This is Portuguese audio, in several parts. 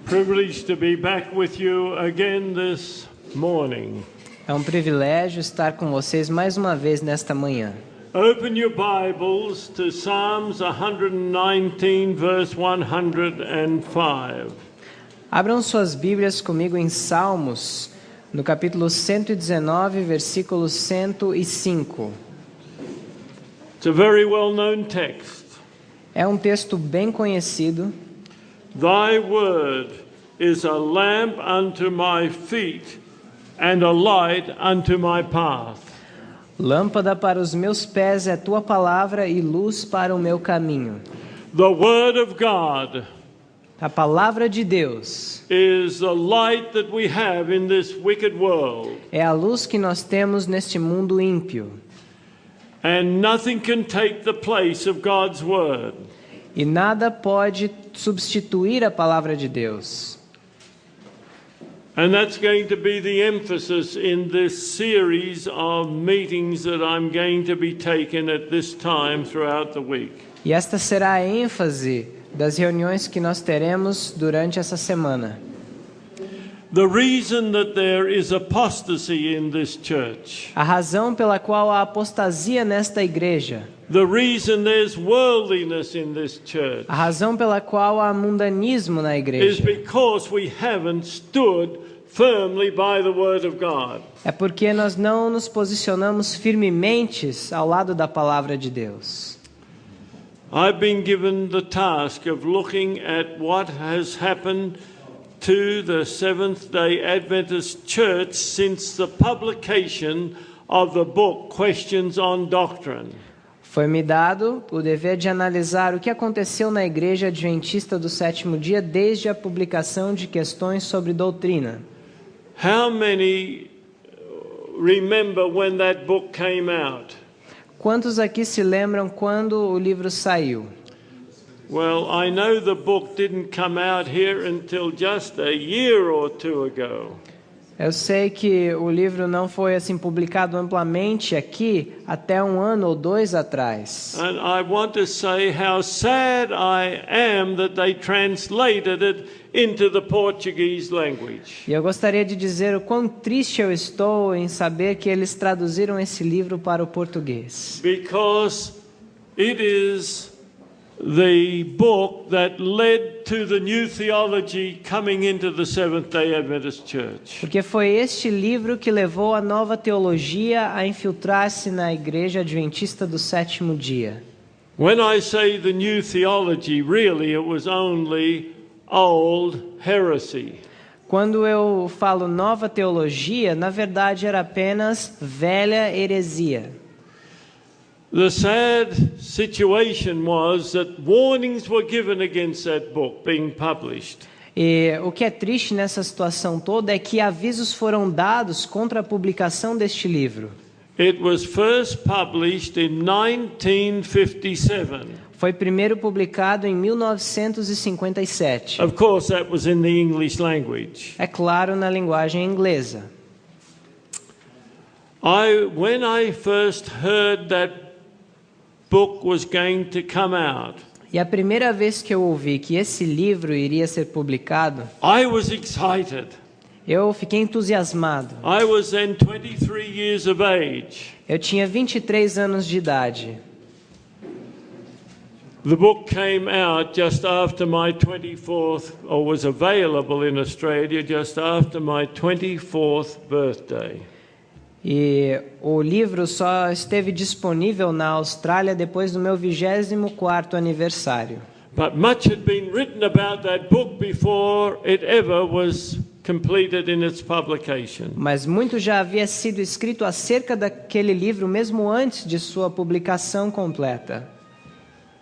Privileged to be back with you again this morning. É um privilégio estar com vocês mais uma vez nesta manhã. Open your Bibles to Psalms 119 verse 105. Abram suas Bíblias comigo em Salmos, no capítulo 119, versículo 105. It's a very well-known text. É um texto bem conhecido. Thy word is a lamp unto my feet and a light unto my path. Lâmpada para os meus pés é tua palavra e luz para o meu caminho. The word of God A palavra de Deus is the light that we have in this wicked world. é a luz que nós temos neste mundo ímpio. And nothing can take the place of God's word. E nada pode substituir a palavra de Deus. And that's going to be the emphasis in this series of meetings that I'm going to be taking at this time throughout the week. E esta será a ênfase das reuniões que nós teremos durante essa semana. The reason that there is apostasy in this church, A razão pela qual há apostasia nesta igreja, the reason there's worldliness in this church, a razão pela qual há mundanismo na is igreja, because we haven't stood firmly by the word of God. é porque nós não nos posicionamos firmemente ao lado da palavra de Deus. I've been given the task of looking at what has happened to the Seventh-day Adventist Church since the publication of the book Questions on Doctrine. Foi-me dado o dever de analisar o que aconteceu na Igreja Adventista do Sétimo Dia desde a publicação de questões sobre doutrina. How many remember when that book came out? Quantos aqui se lembram quando o livro saiu? Well, I know the book didn't come out here until just a year or two ago. Eu sei que o livro não foi assim publicado amplamente aqui até 1 ano ou 2 atrás. And I want to say how sad I am that they translated it into the Portuguese language. E eu gostaria de dizer o quão triste eu estou em saber que eles traduziram esse livro para o português. Because it is the book that led to the new theology coming into the Seventh-day Adventist Church. Porque foi este livro que levou a nova teologia a infiltrar-se na Igreja Adventista do Sétimo Dia. When I say the new theology, really it was only old heresy. Quando eu falo nova teologia, na verdade era apenas velha heresia. The sad situation was that warnings were given against that book being published. E o que é triste nessa situação toda é que avisos foram dados contra a publicação deste livro. It was first published in 1957. Foi primeiro publicado em 1957. Of course, that was in the English language. É claro, na linguagem inglesa. When I first heard that book was going to come out, E a primeira vez que eu ouvi que esse livro iria ser publicado, I was excited. eu fiquei entusiasmado. I was then 23 years of age. Eu tinha 23 anos de idade. The book came out just after my 24th, or was available in Australia just after my 24th birthday. E o livro só esteve disponível na Austrália depois do meu 24º aniversário. But much had been written about that book before it ever was completed in its publication. Mas muito já havia sido escrito acerca daquele livro mesmo antes de sua publicação completa.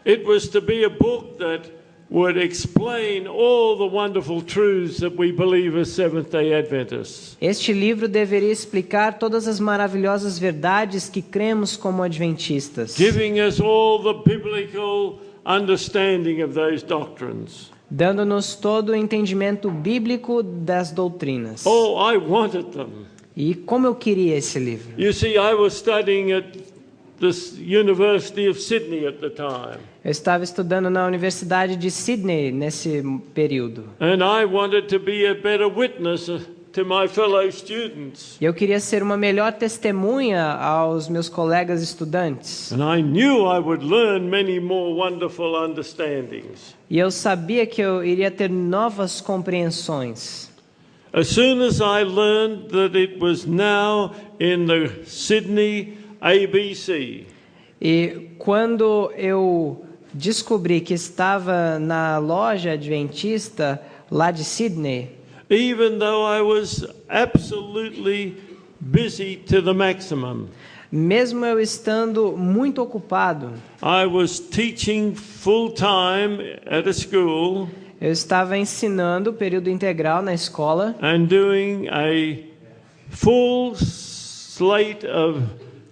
It was to be a book that would explain all the wonderful truths that we believe as Seventh-day Adventists. Este livro deveria explicar todas as maravilhosas verdades que cremos como adventistas, Giving us all the biblical understanding of those doctrines. dando-nos todo o entendimento bíblico das doutrinas. Oh, I wanted them. E como eu queria esse livro. You see, I was studying at the University of Sydney at the time. Eu estava estudando na Universidade de Sydney nesse período. And I wanted to be a better witness to my fellow students. E eu queria ser uma melhor testemunha aos meus colegas estudantes. And I knew I would learn many more wonderful understandings. E eu sabia que eu iria ter novas compreensões. As soon as I learned that it was now in the Sydney ABC, E quando eu descobri que estava na loja adventista lá de Sydney, even though I was absolutely busy to the maximum, mesmo eu estando muito ocupado, I was teaching full time at a school eu estava ensinando período integral na escola and doing a full slate of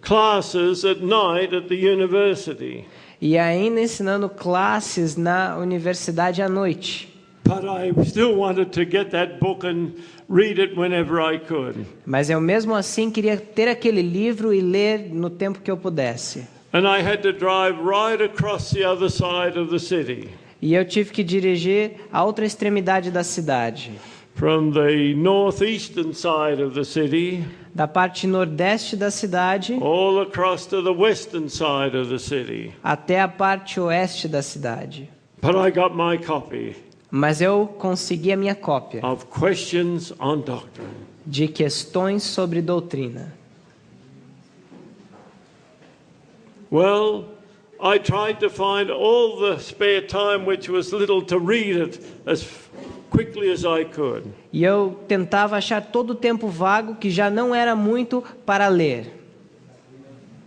classes at night at the university. e ainda ensinando classes na universidade à noite. But I still wanted to get that book and read it whenever I could. Mas eu mesmo assim queria ter aquele livro e ler no tempo que eu pudesse. And I had to drive right across the other side of the city, E eu tive que dirigir a outra extremidade da cidade, from the northeastern side of the city, da parte nordeste da cidade all across to the western side of the city. até a parte oeste da cidade. But I got my copy Mas eu consegui a minha cópia of Questions on Doctrine. de questões sobre doutrina. Well, I tried to find all the spare time, which was little, to read it as quickly as I could. E eu tentava achar todo o tempo vago, que já não era muito, para ler.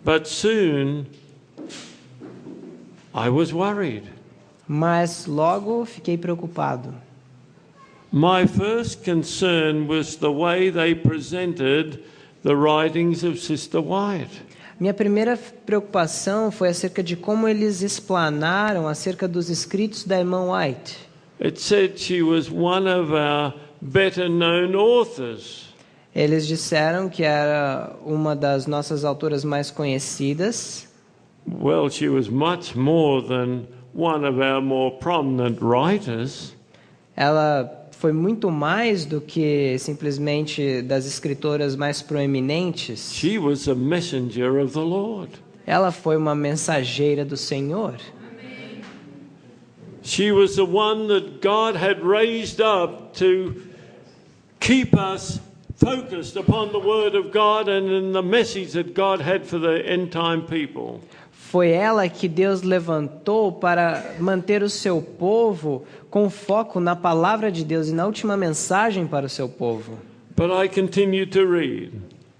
But soon I was worried. Mas logo fiquei preocupado. My first concern was the way they presented the writings of Sister White. Minha primeira preocupação foi acerca de como eles explanaram acerca dos escritos da irmã White. It said she was one of our better known authors. Eles disseram que era uma das nossas autoras mais conhecidas. Well, she was much more than one of our more prominent writers. Ela foi muito mais do que simplesmente das escritoras mais proeminentes. She was a messenger of the Lord. Ela foi uma mensageira do Senhor. She was the one that God had raised up to keep us focused upon the Word of God and in the message that God had for the end time people. Foi ela que Deus levantou para manter o seu povo com foco na palavra de Deus e na última mensagem para o seu povo. But I continued to read.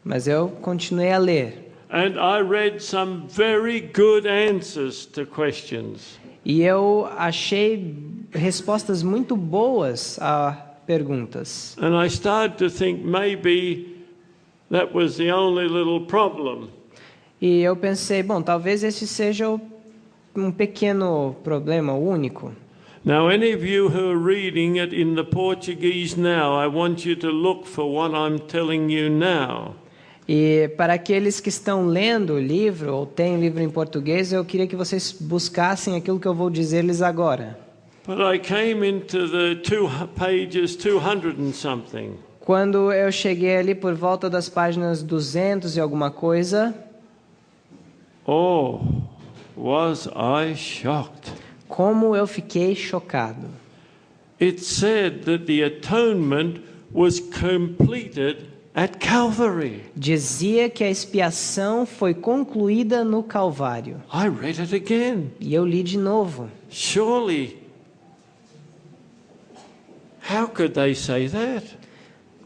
Mas eu continuei a ler. And I read some very good answers to questions. E eu achei respostas muito boas a perguntas. And I started to think maybe that was the only little problem. E eu pensei, bom, talvez esse seja um pequeno problema, o único. Now, any of you who are reading it in the Portuguese now, I want you to look for what I'm telling you now. E para aqueles que estão lendo o livro, ou têm o livro em português, eu queria que vocês buscassem aquilo que eu vou dizer-lhes agora. But I came into the pages 200 and something. Quando eu cheguei ali por volta das páginas 200 e alguma coisa, oh, was I shocked. como eu fiquei chocado. It said that the atonement was completed at Calvary. Dizia que a expiação foi concluída no Calvário. I read it again. E eu li de novo. Surely, how could they say that?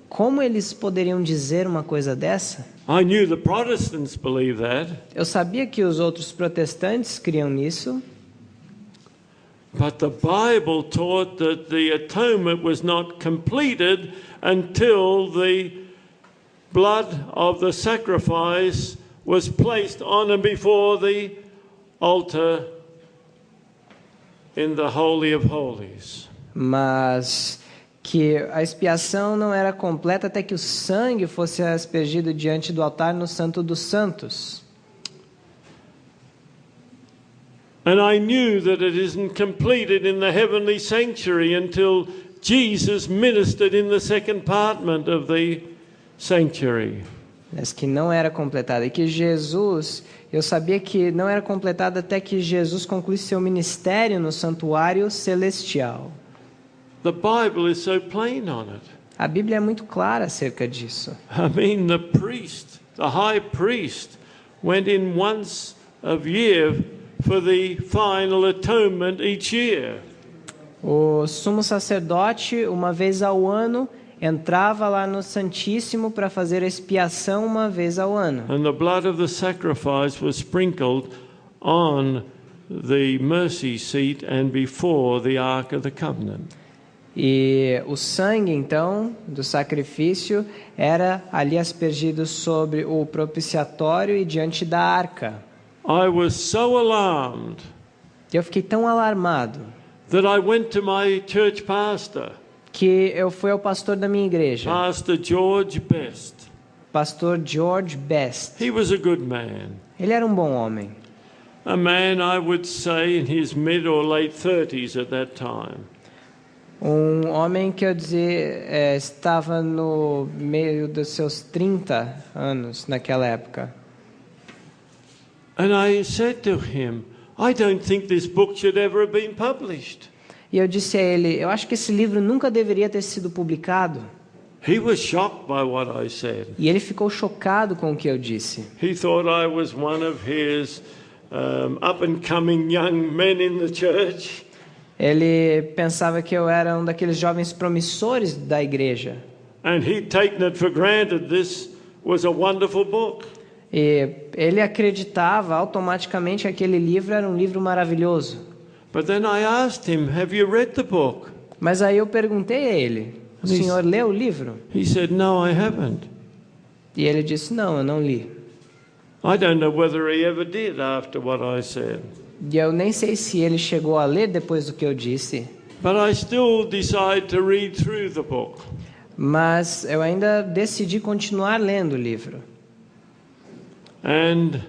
Como eles poderiam dizer uma coisa dessa? I knew the Protestants believe that, Eu sabia que os outros protestantes criam nisso, but the Bible taught that the atonement was not completed until the blood of the sacrifice was placed on and before the altar in the Holy of Holies. mas que a expiação não era completa até que o sangue fosse aspergido diante do altar no Santo dos Santos. And I knew that it isn't completed in the heavenly sanctuary until Jesus ministered in the second compartment of the sanctuary. Mas que não era completada. E que Jesus, eu sabia que não era completada até que Jesus concluísse seu ministério no santuário celestial. The Bible is so plain on it. A Bíblia é muito clara acerca disso. I mean, the high priest, went in once a year for the final atonement each year. O sumo sacerdote, uma vez ao ano, entrava lá no Santíssimo para fazer a expiação uma vez ao ano. And the blood of the sacrifice was sprinkled on the mercy seat and before the Ark of the Covenant. E o sangue, então, do sacrifício era ali aspergido sobre o propiciatório e diante da arca. I was so alarmed E eu fiquei tão alarmado that I went to my church pastor, que eu fui ao pastor da minha igreja, Pastor George Best. pastor George Best. He was a good man. Ele era um bom homem. A man, I would say, in his mid or late 30s at that time. Um homem que eu dizer estava no meio dos seus 30 anos naquela época. And I said to him, I don't think this book should ever have been published. E eu disse a ele, eu acho que esse livro nunca deveria ter sido publicado. He was shocked by what I said. E ele ficou chocado com o que eu disse. He thought I was one of his up-and-coming young men in the church. Ele pensava que eu era um daqueles jovens promissores da igreja. And he'd taken it for granted this was a wonderful book. E ele acreditava automaticamente que aquele livro era um livro maravilhoso. But then I asked him, have you read the book? Mas aí eu perguntei a ele, o senhor leu o livro? He said, no, I haven't. E ele disse, não, eu não li. I don't know whether he ever did after what I said. E eu nem sei se ele chegou a ler depois do que eu disse. But I still decided to read through the book. Mas eu ainda decidi continuar lendo o livro. And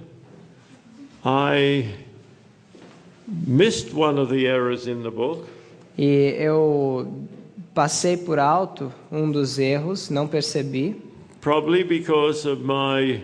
I missed one of the errors in the book. E eu passei por alto um dos erros, não percebi. Probably because of my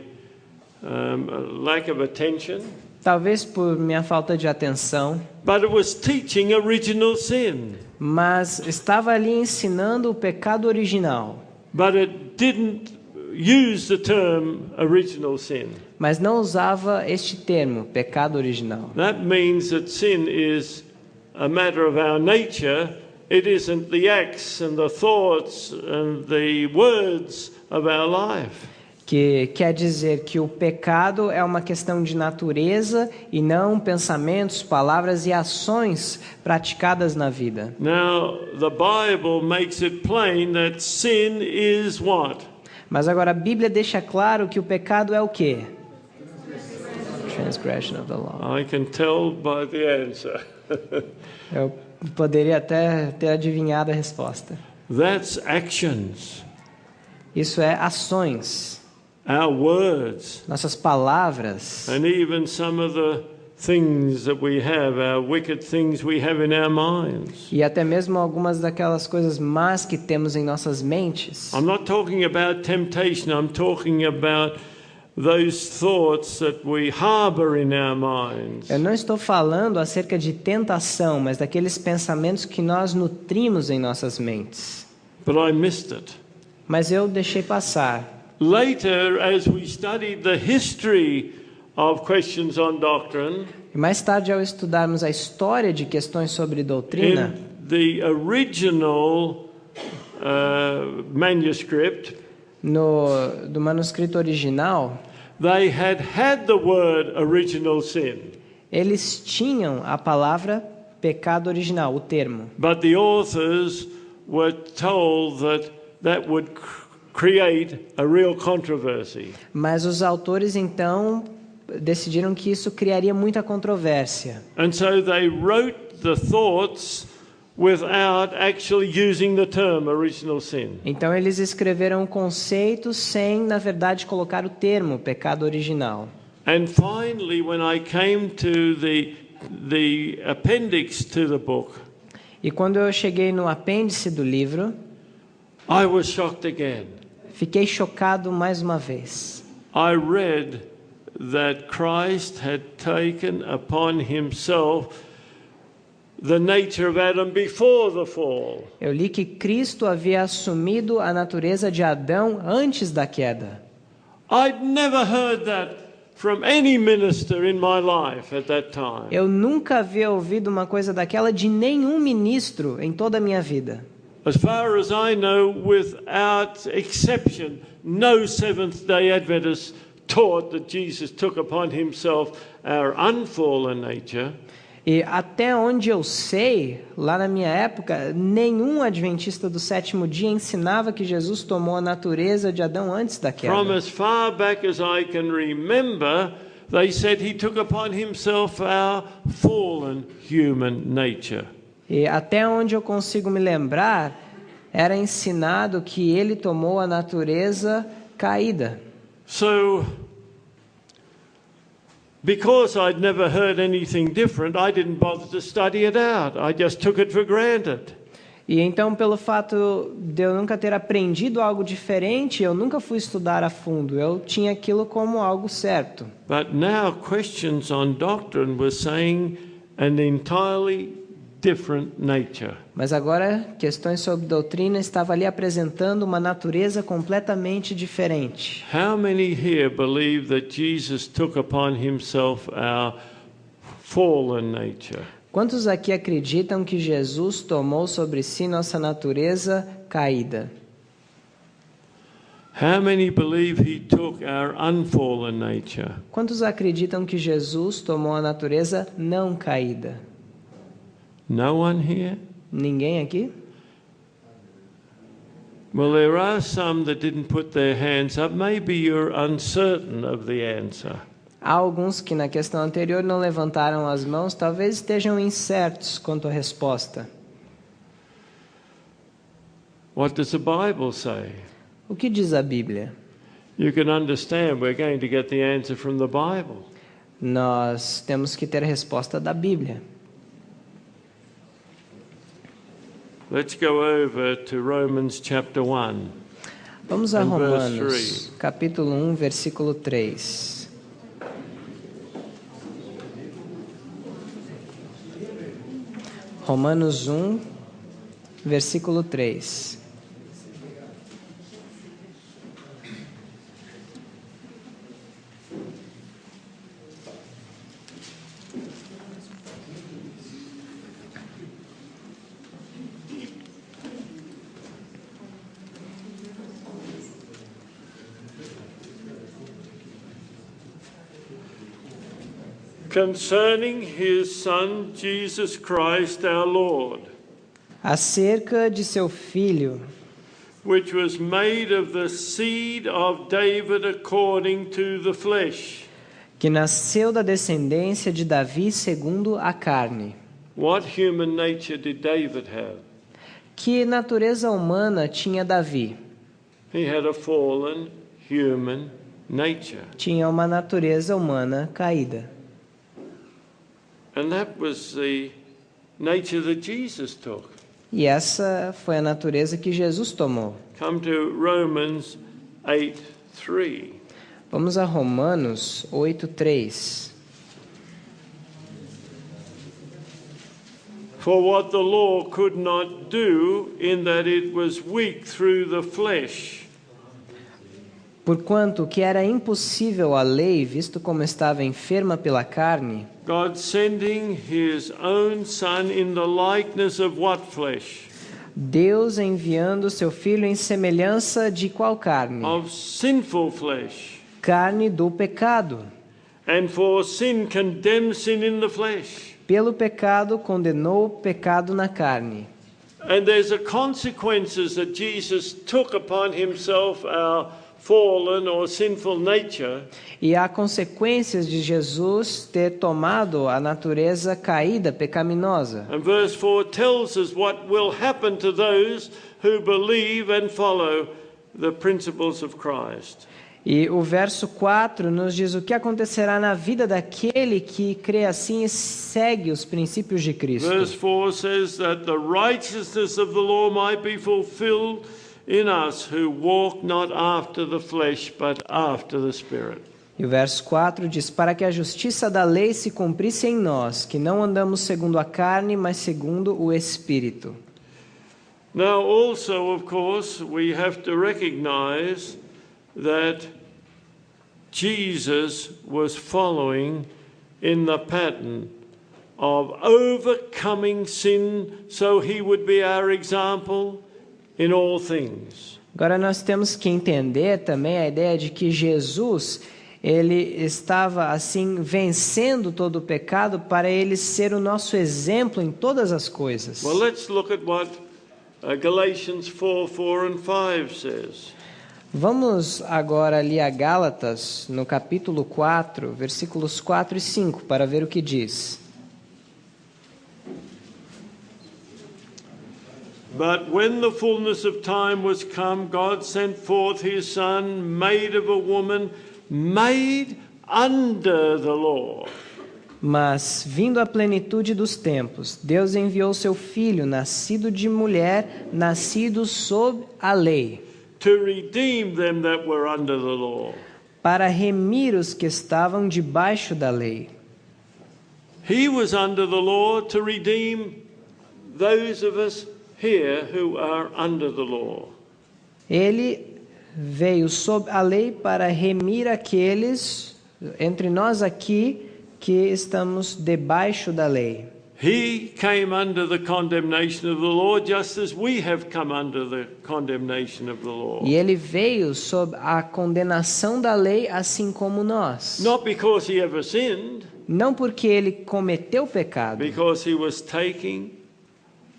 lack of attention. Talvez por minha falta de atenção. But it was teaching original sin. Mas estava ali ensinando o pecado original. But it didn't use the term original sin. Mas não usava este termo, pecado original. That means that sin is a matter of our nature. It isn't the acts and the thoughts and the words of our life. Que quer dizer que o pecado é uma questão de natureza e não pensamentos, palavras e ações praticadas na vida. Now, the Bible makes it plain that sin is what? Mas agora a Bíblia deixa claro que o pecado é o quê? Transgression of the law. I can tell by the answer. Eu poderia até ter adivinhado a resposta. That's actions. Isso é ações. Our words, Nossas palavras, and even some of the things that we have, our wicked things we have in our minds. e até mesmo algumas daquelas coisas más que temos em nossas mentes. I'm not talking about temptation, I'm talking about those thoughts that we harbor in our minds. Eu não estou falando acerca de tentação, mas daqueles pensamentos que nós nutrimos em nossas mentes. But I missed it. Mas eu deixei passar. Later, as we studied the history of questions on doctrine, E mais tarde, ao estudarmos a história de questões sobre doutrina, in the original manuscript, do manuscrito original, they had the word original sin. eles tinham a palavra pecado original, o termo. But the authors were told that would create a real controversy. Mas os autores, então, decidiram que isso criaria muita controvérsia. And so they wrote the thoughts without actually using the term original sin. Então, eles escreveram o conceito sem, na verdade, colocar o termo pecado original. And finally, when I came to the the appendix to the book, E quando eu cheguei no apêndice do livro, I was shocked again. fiquei chocado mais uma vez. I read that Christ had taken upon himself the nature of Adam before the fall. Eu li que Cristo havia assumido a natureza de Adão antes da queda. I'd never heard that from any minister in my life at that time. Eu nunca havia ouvido uma coisa daquela de nenhum ministro em toda a minha vida. As far as I know, without exception, no Seventh-day Adventist taught that Jesus took upon himself our unfallen nature. E até onde eu sei, lá na minha época, nenhum adventista do sétimo dia ensinava que Jesus tomou a natureza de Adão antes da From queda. as far back as I can remember, they said he took upon himself our fallen human nature. E até onde eu consigo me lembrar, era ensinado que ele tomou a natureza caída. So, because I'd never heard anything different, I didn't bother to study it out. I just took it for granted. E então, pelo fato de eu nunca ter aprendido algo diferente, eu nunca fui estudar a fundo. Eu tinha aquilo como algo certo. But now questions on doctrine were saying an entirely different nature. Mas agora, questões sobre doutrina estavam ali apresentando uma natureza completamente diferente. How many here believe that Jesus took upon himself our fallen nature? Quantos aqui acreditam que Jesus tomou sobre si nossa natureza caída? How many believe he took our unfallen nature? Quantos acreditam que Jesus tomou a natureza não caída? No one here? Ninguém aqui? Well, there are some that didn't put their hands up. Maybe you're uncertain of the answer. Há alguns que na questão anterior não levantaram as mãos, talvez estejam incertos quanto à resposta. What does the Bible say? O que diz a Bíblia? You can understand we're going to get the answer from the Bible. Nós temos que ter a resposta da Bíblia. Let's go over to Romans chapter 1. Vamos a And verse Romanos, capítulo 1, versículo 3. Romanos 1, versículo 3. Concerning his Son, Jesus Christ our Lord, Acerca de seu filho, which was made of the seed of David according to the flesh. que nasceu da descendência de Davi segundo a carne. What human nature did David have? Que natureza humana tinha Davi? He had a fallen human nature. Tinha uma natureza humana caída. And that was the nature that Jesus took. E essa foi a natureza que Jesus tomou. Come to Romans 8:3. Vamos a Romanos 8:3. For what the law could not do, in that it was weak through the flesh, Porquanto o que era impossível à lei, visto como estava enferma pela carne, God sending his own Son in the likeness of what flesh? Deus enviando seu filho em semelhança de qual carne? Of sinful flesh. Carne do pecado. And for sin condemned sin in the flesh. Pelo pecado condenou o pecado na carne. And there's a consequences that Jesus took upon himself our fallen or sinful nature. E há consequências de Jesus ter tomado a natureza caída, pecaminosa. And verse 4 tells us what will happen to those who believe and follow the principles of Christ. E o verso 4 nos diz o que acontecerá na vida daquele que crê assim e segue os princípios de Cristo. Verse 4 says that the righteousness of the law might be fulfilled in us who walk not after the flesh but after the Spirit. E o verso 4 diz: para que a justiça da lei se cumprisse em nós, que não andamos segundo a carne, mas segundo o Espírito. Now also, of course, we have to recognize that Jesus was following in the pattern of overcoming sin so he would be our example in all things. Agora nós temos que entender também a ideia de que Jesus, ele estava assim vencendo todo o pecado para ele ser o nosso exemplo em todas as coisas. Well, let's look at what Galatians 4:4 and 5 says. Vamos agora ali a Gálatas, no capítulo 4, versículos 4 e 5, para ver o que diz. But when the fullness of time was come, God sent forth his Son, made of a woman, made under the law. Mas, vindo a plenitude dos tempos, Deus enviou seu Filho, nascido de mulher, nascido sob a lei, To redeem them that were under the law. para remir os que estavam debaixo da lei. He was under the law to redeem those of us here who are under the law. Ele veio sob a lei para remir aqueles entre nós aqui que estamos debaixo da lei. He came under the condemnation of the law just as we have come under the condemnation of the law. E ele veio sob a condenação da lei, assim como nós. Not because he ever sinned, Não porque ele cometeu pecado, because he was taking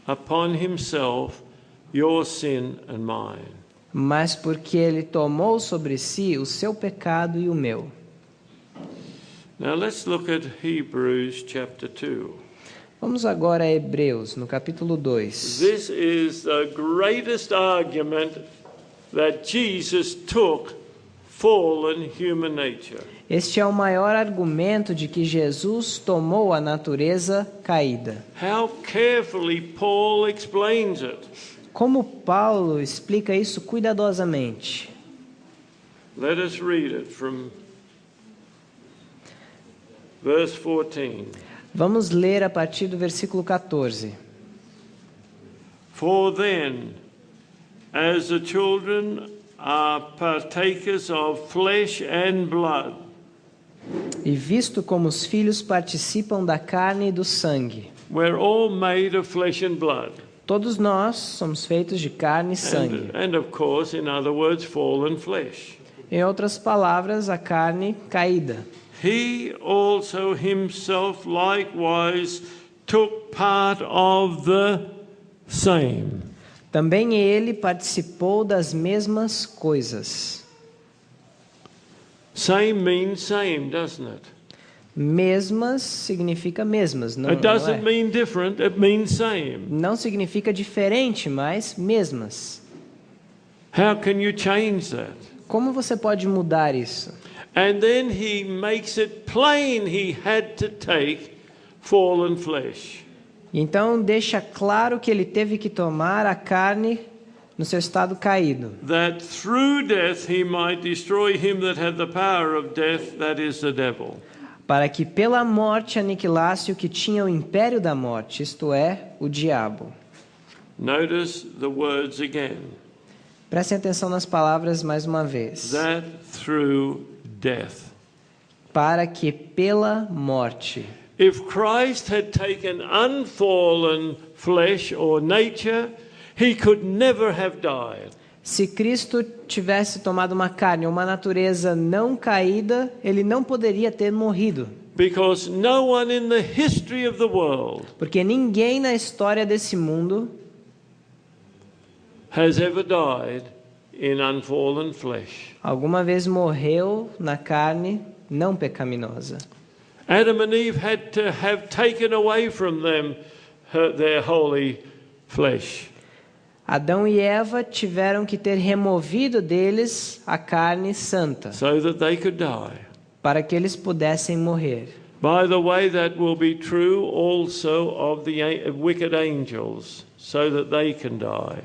upon himself your sin and mine. mas porque ele tomou sobre si o seu pecado e o meu. Now let's look at Hebrews chapter 2. Vamos agora a Hebreus, no capítulo 2. This is the greatest argument that Jesus took fallen human nature. Este é o maior argumento de que Jesus tomou a natureza caída. How carefully Paul explains it. Como Paulo explica isso cuidadosamente. Let us read it from verse 14. Vamos ler a partir do versículo 14. For then, as the children are partakers of flesh and blood, E visto como os filhos participam da carne e do sangue, we're all made of flesh and blood. todos nós somos feitos de carne e sangue. And of course, in other words, fallen flesh. Em outras palavras, a carne caída. He also himself likewise took part of the same. Também ele participou das mesmas coisas. Same means same, doesn't it? Mesmas significa mesmas, não, It não doesn't é? mean different, it means same. Não significa diferente, mas mesmas. How can you change that? Como você pode mudar isso? And then he makes it plain he had to take fallen flesh. Então deixa claro que ele teve que tomar a carne no seu estado caído, That through death he might destroy him that had the power of death, that is the devil. para que pela morte aniquilasse o que tinha o império da morte, isto é, o diabo. Notice the words again. Prestem atenção nas palavras mais uma vez. That through death. Para que pela morte. If Christ had taken unfallen flesh or nature, he could never have died. Se Cristo tivesse tomado uma carne, uma natureza não caída, ele não poderia ter morrido. Because no one in the history of the world Porque ninguém na história desse mundo has ever died in unfallen flesh. alguma vez morreu na carne não pecaminosa. Adam and Eve had to have taken away from them their holy flesh. Adão e Eva tiveram que ter removido deles a carne santa, so that they could die. para que eles pudessem morrer. By the way, that will be true also of the wicked angels, so that they can die.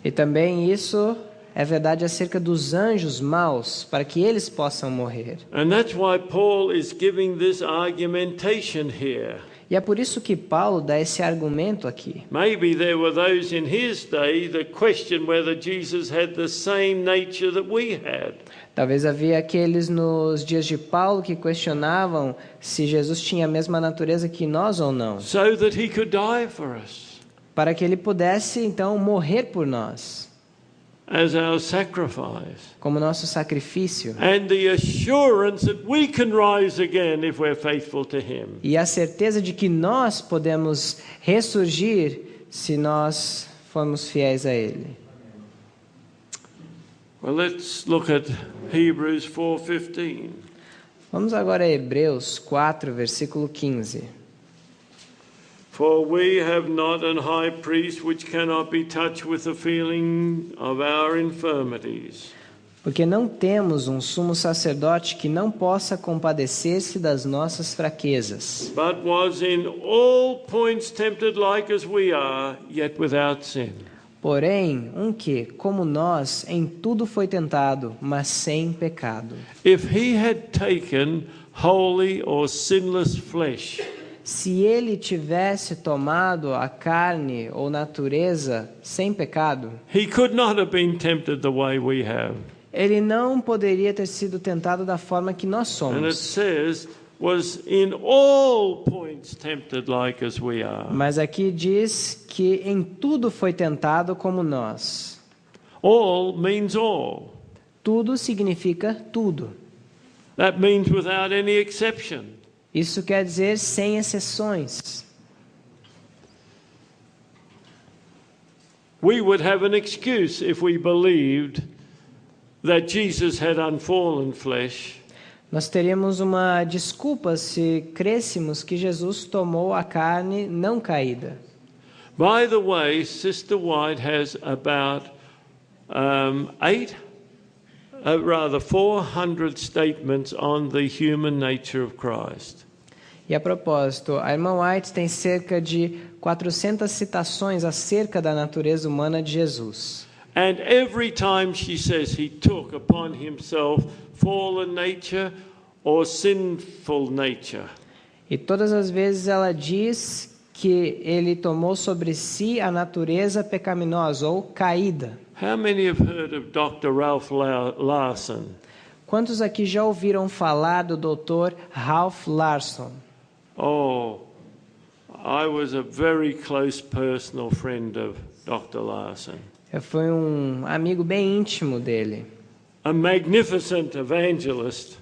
E também isso é verdade acerca dos anjos maus, para que eles possam morrer. And that's why Paul is giving this argumentation here. E é por isso que Paulo dá esse argumento aqui. Maybe there were those in his day that questioned whether Jesus had the same nature that we had. Talvez havia aqueles nos dias de Paulo que questionavam se Jesus tinha a mesma natureza que nós ou não, So that he could die for us para que ele pudesse então morrer por nós, as our sacrifice. como nosso sacrifício. And the assurance that we can rise again if we're faithful to him. E a certeza de que nós podemos ressurgir se nós formos fiéis a ele. Well, let's look at Hebrews 4:15. Vamos agora a Hebreus 4, versículo 15. For we have not an high priest which cannot be touched with the feeling of our infirmities, Porque não temos um sumo sacerdote que não possa compadecer-se das nossas fraquezas, but was in all points tempted like as we are, yet without sin. porém, um que, como nós, em tudo foi tentado, mas sem pecado. If he had taken holy or sinless flesh, Se ele tivesse tomado a carne ou natureza sem pecado, he could not have been tempted the way we have. ele não poderia ter sido tentado da forma que nós And it somos. says, was in all points tempted like as we are. Mas aqui diz que em tudo foi tentado como nós. All means all. Tudo significa tudo. That means without any exception. Isso quer dizer sem exceções. We would have an excuse if we believed that Jesus had unfallen flesh, Nós teríamos uma desculpa se crêssemos que Jesus tomou a carne não caída. By the way, Sister White has about 400 statements on the human nature of Christ. E a propósito, a irmã White tem cerca de 400 citações acerca da natureza humana de Jesus. And every time she says he took upon himself fallen nature or sinful nature, E todas as vezes ela diz que ele tomou sobre si a natureza pecaminosa ou caída. how many have heard of Dr. Ralph Larson? Quantos aqui já ouviram falar do Dr. Ralph Larson? Oh, I was a very close personal friend of Dr. Larson. Eu fui um amigo bem íntimo dele, A magnificent evangelist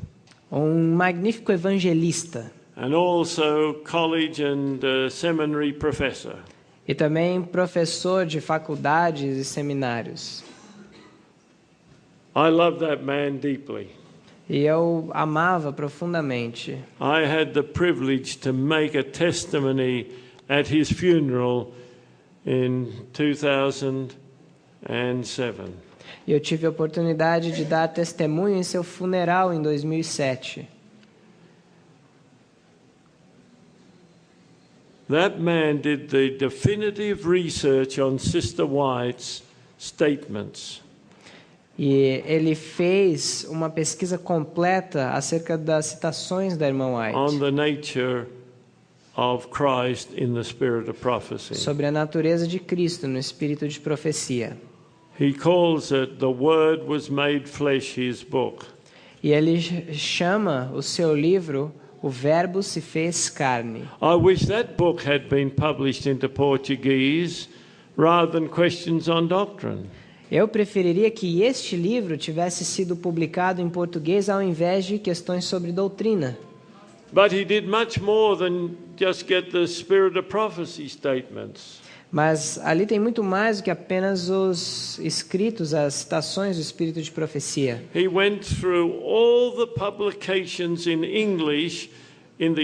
um magnífico evangelista and also college and seminary professor. e também professor de faculdades e seminários. I love that man deeply. E eu amava profundamente. I had the privilege to make a testimony at his funeral in 2007. E eu tive a oportunidade de dar testemunho em seu funeral em 2007. That man did the definitive research on Sister White's statements. E ele fez uma pesquisa completa acerca das citações da irmã On White the nature of Christ in the spirit of prophecy. sobre a natureza de Cristo no espírito de profecia. He calls it The Word Was Made Flesh, his book. E ele chama o seu livro O Verbo se fez carne. I wish that book had been published into Portuguese rather than Questions on Doctrine. Eu preferiria que este livro tivesse sido publicado em português ao invés de questões sobre doutrina. But he did much more than just get the spirit of prophecy statements. Mas ali tem muito mais do que apenas os escritos, as citações do espírito de profecia. He went through all the publications in English in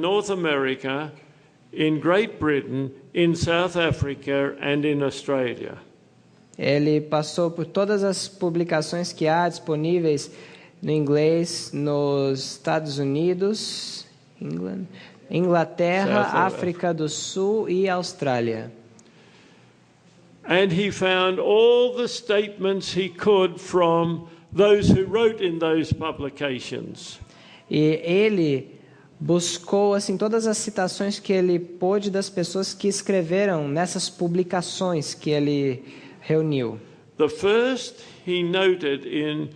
North America in Great Britain, in South Africa, and in Australia. Ele passou por todas as publicações que há disponíveis no inglês nos Estados Unidos, Inglaterra, África do Sul e Austrália. And he found all the statements he could from those who wrote in those publications. E ele buscou assim todas as citações que ele pôde das pessoas que escreveram nessas publicações que ele reuniu. The first he noted in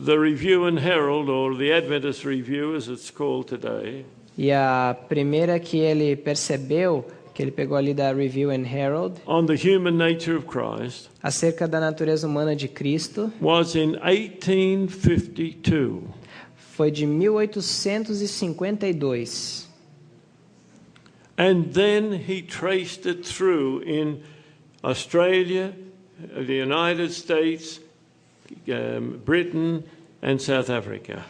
the Review and Herald, or the Adventist Review as it's called today. E a primeira que ele percebeu, que ele pegou ali da Review and Herald, On the human nature of Christ, acerca da natureza humana de Cristo, was in 1852. foi de 1852. And then he traced it through in Australia, the United States, Britain and South Africa.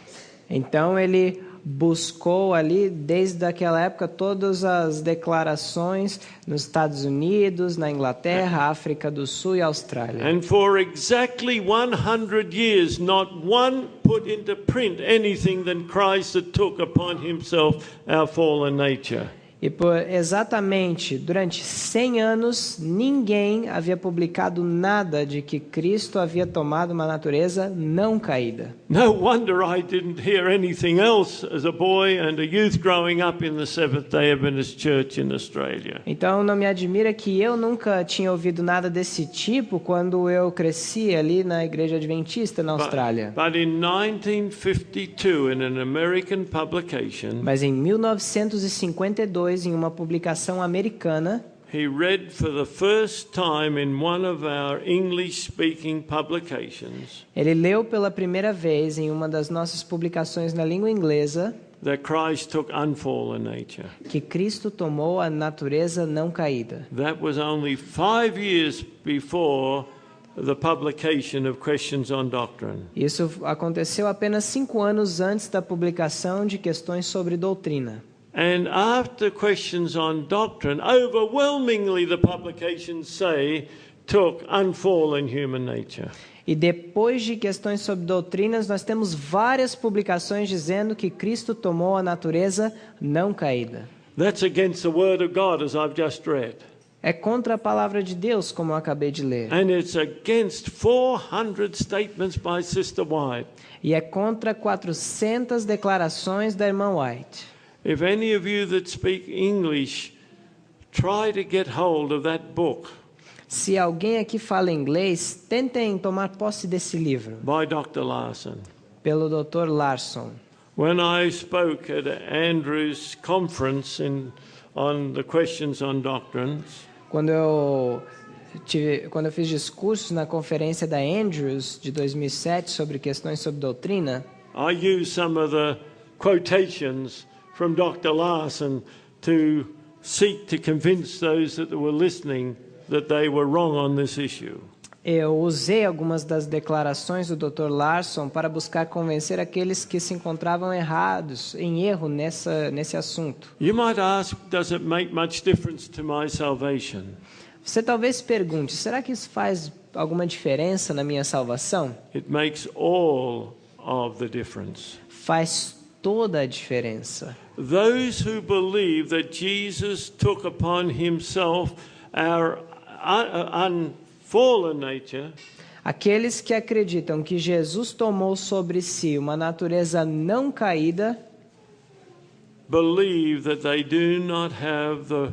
Então ele buscou ali desde aquela época todas as declarações nos Estados Unidos, na Inglaterra, África do Sul e Austrália. And for exactly 100 years, not one put into print anything that Christ had took upon himself our fallen nature. E por exatamente durante 100 anos, ninguém havia publicado nada de que Cristo havia tomado uma natureza não caída. No wonder I didn't hear anything else as a boy and a youth growing up in the Seventh-day Adventist Church in Australia. Então não me admira que eu nunca tinha ouvido nada desse tipo quando eu cresci ali na Igreja Adventista na Austrália. But in 1952, in an American publication, Mas em 1952, em uma publicação americana, he read for the first time in one of our English-speaking publications ele leu pela primeira vez em uma das nossas publicações na língua inglesa that Christ took unfallen nature. que Cristo tomou a natureza não caída. That was only 5 years before the publication of Questions on Doctrine. Isso aconteceu apenas 5 anos antes da publicação de questões sobre doutrina. And after Questions on Doctrine, overwhelmingly the publications say took unfallen human nature. E depois de questões sobre doutrinas, nós temos várias publicações dizendo que Cristo tomou a natureza não caída. That's against the word of God, as I've just read. É contra a palavra de Deus, como eu acabei de ler. And it's against 400 statements by Sister White. E é contra 400 declarações da irmã White. If any of you that speak English try to get hold of that book Se alguém aqui fala inglês, tentem tomar posse desse livro, by Dr. Larson. pelo Dr. Larson. When I spoke at Andrew's conference on the Questions on Doctrines, Quando eu fiz discursos na conferência da Andrews de 2007 sobre questões sobre doutrina, I used some of the quotations from Dr. Larson to seek to convince those that were listening that they were wrong on this issue. eu usei algumas das declarações do Dr. Larson para buscar convencer aqueles que se encontravam em erro nesse assunto. You might ask, does it make much difference to my salvation? Você talvez pergunte, será que isso faz alguma diferença na minha salvação? It makes all of the difference. Faz toda a diferença. Those who believe that Jesus took upon himself our unfallen nature Aqueles que acreditam que Jesus tomou sobre si uma natureza não caída, believe that they do not have the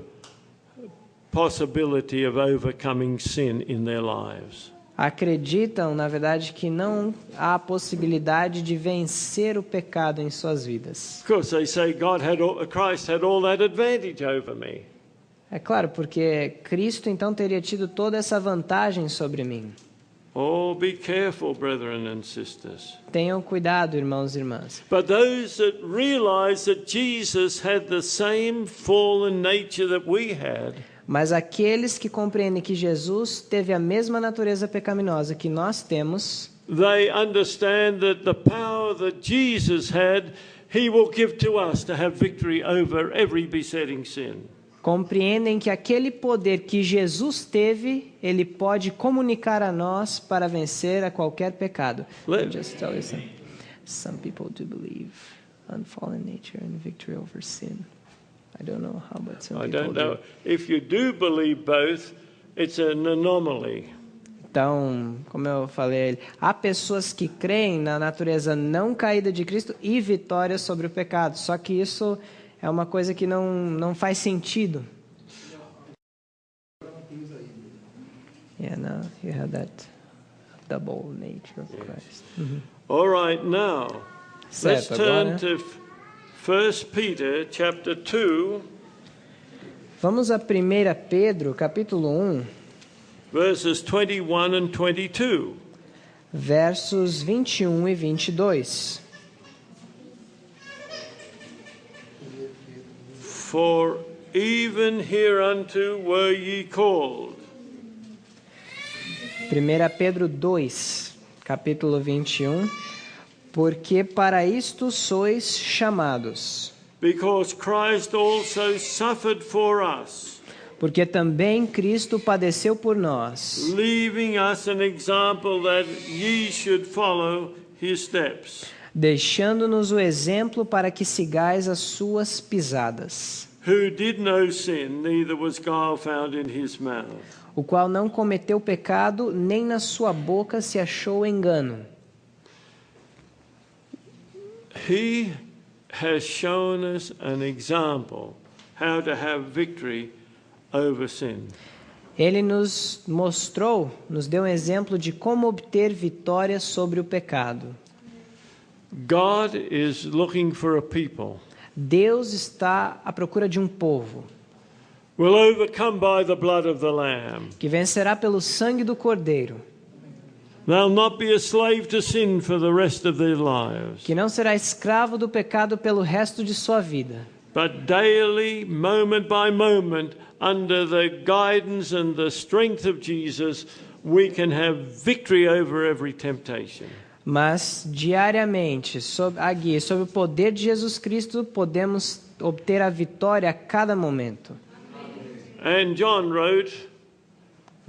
possibility of overcoming sin in their lives. acreditam, na verdade, que não há possibilidade de vencer o pecado em suas vidas. Of course, they say Christ had all that advantage over me. É claro, porque Cristo então teria tido toda essa vantagem sobre mim. Oh, be careful, brethren and sisters. Tenham cuidado, irmãos e irmãs. But those that realize that Jesus had the same fallen nature that we had, Mas aqueles que compreendem que Jesus teve a mesma natureza pecaminosa que nós temos, they understand that the power that Jesus had, he will give to us to have victory over every besetting sin. compreendem que aquele poder que Jesus teve, ele pode comunicar a nós para vencer a qualquer pecado. Let me just tell you something. Some people do believe unfallen nature and victory over sin. I don't know how, but some people I don't know. do. If you do believe both, it's an anomaly. Então, como eu falei a ele, há pessoas que creem na natureza não caída de Cristo e vitória sobre o pecado. Só que isso é uma coisa que não faz sentido. Yeah, no, you have that double nature of Christ. All right, now, let's Certo, turn agora to 1 Peter chapter 2, vamos a 1 Pedro, capítulo 1, verses 21 and 22. versos 21 e 22. For even hereunto were ye called, 1 Pedro 2, capítulo 21. Porque para isto sois chamados, because Christ also suffered for us, porque também Cristo padeceu por nós, leaving us an example that ye should follow his steps, deixando-nos o exemplo para que sigais as suas pisadas, who did no sin, neither was guile found in his mouth. o qual não cometeu pecado, nem na sua boca se achou engano. He has shown us an example how to have victory over sin. Ele nos mostrou, nos deu um exemplo de como obter vitória sobre o pecado. God is looking for a people Deus está à procura de um povo will overcome by the blood of the Lamb. que vencerá pelo sangue do Cordeiro, They'll not be a slave to sin for the rest of their lives, que não será escravo do pecado pelo resto de sua vida, but daily, moment by moment, under the guidance and the strength of Jesus, we can have victory over every temptation. mas diariamente, sob a guia, sob o poder de Jesus Cristo, podemos obter a vitória a cada momento. And John wrote,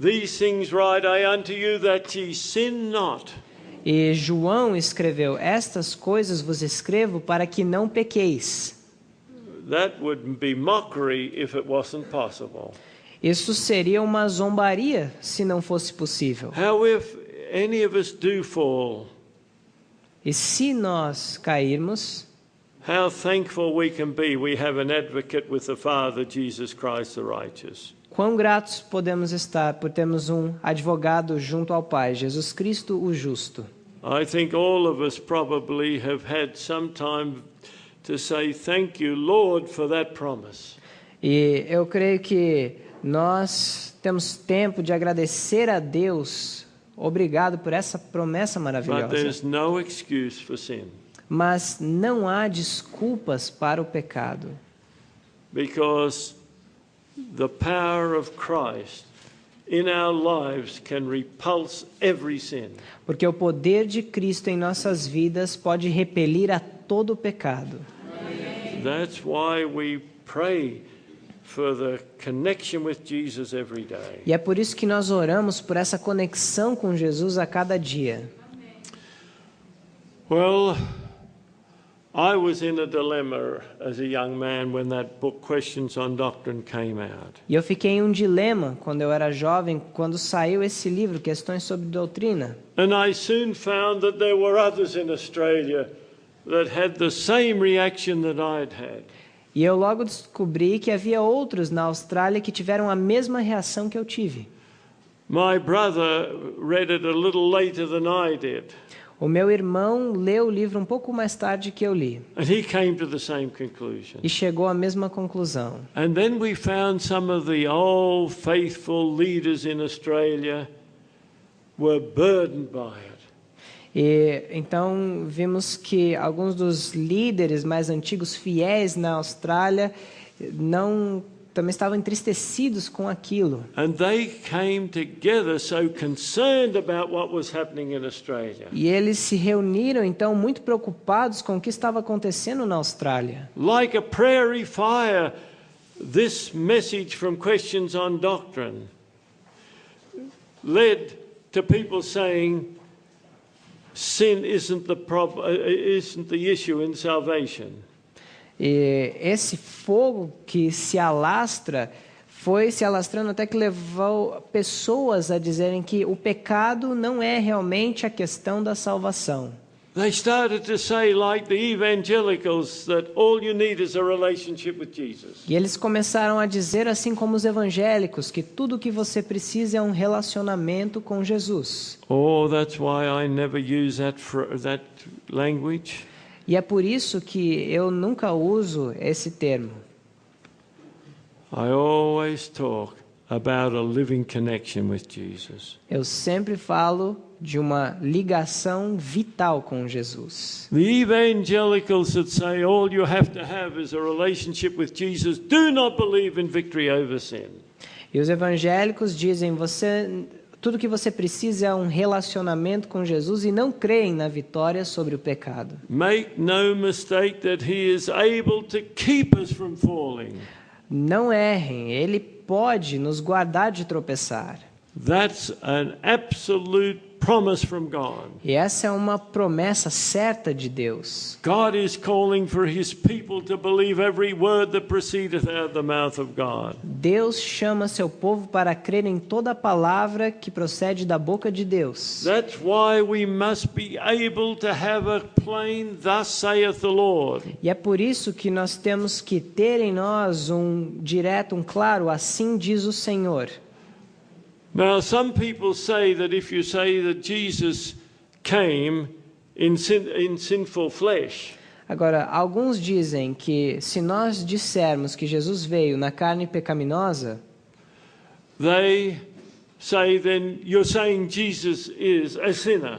"These things write I unto you, that ye sin not." E João escreveu: estas coisas vos escrevo para que não pequeis. That would be mockery if it wasn't possible. Isso seria uma zombaria se não fosse possível. How if any of us do fall? E se nós cairmos, How thankful we can be we have an advocate with the Father, Jesus Christ the righteous. quão gratos podemos estar por termos um advogado junto ao Pai, Jesus Cristo o justo. I think all of us probably have had some time to say thank you, Lord, for that promise. E eu creio que nós temos tempo de agradecer a Deus, obrigado por essa promessa But maravilhosa. there's no excuse for sin, Mas não há desculpas para o pecado, because the power of Christ in our lives can repulse every sin. porque o poder de Cristo em nossas vidas pode repelir a todo pecado. That's why we pray for the connection with Jesus every day. E é por isso que nós oramos por essa conexão com Jesus a cada dia. Well, I was in a dilemma as a young man when that book Questions on Doctrine came out. E eu fiquei em um dilema quando eu era jovem, quando saiu esse livro, Questões sobre Doutrina. And I soon found that there were others in Australia that had the same reaction that I'd had. E eu logo descobri que havia outros na Austrália que tiveram a mesma reação que eu tive. My brother read it a little later than I did, O meu irmão leu o livro um pouco mais tarde que eu li and he came to the same conclusion. e chegou à mesma conclusão. And then we found some of the old faithful leaders in Australia were burdened by it. E então vimos que alguns dos líderes mais antigos, fiéis na Austrália, também estavam entristecidos com aquilo. And they came together so concerned about what was happening in Australia. E eles se reuniram então muito preocupados com o que estava acontecendo na Austrália. Like a prairie fire, this message from Questions on Doctrine led to people saying sin isn't the issue in salvation. E esse fogo que se alastra foi se alastrando até que levou pessoas a dizerem que o pecado não é realmente a questão da salvação. They started to say, like the evangelicals, that all you need is a relationship with Jesus. E eles começaram a dizer, assim como os evangélicos, que tudo o que você precisa é um relacionamento com Jesus. Oh, that's why I never use that language. E é por isso que eu nunca uso esse termo. I always talk about a living connection with Jesus. Eu sempre falo de uma ligação vital com Jesus. The evangelicals that say all you have to have is a relationship with Jesus do not believe in victory over sin. E os evangélicos dizem, tudo que você precisa é um relacionamento com Jesus e não creem na vitória sobre o pecado. Make no mistake that he is able to keep us from falling. Não errem, ele pode nos guardar de tropeçar. That's an absolute promise from God. E essa é uma promessa certa de Deus. God is calling for his people to believe every word that proceedeth out of the mouth of God. Deus chama seu povo para crer em toda palavra que procede da boca de Deus. That's why we must be able to have a plain "Thus saith the Lord." E é por isso que nós temos que ter em nós um direto, um claro, assim diz o Senhor. Now, some people say that if you say that Jesus came in sinful flesh, Agora, alguns dizem que se nós dissermos que Jesus veio na carne pecaminosa, they say then you're saying Jesus is a sinner.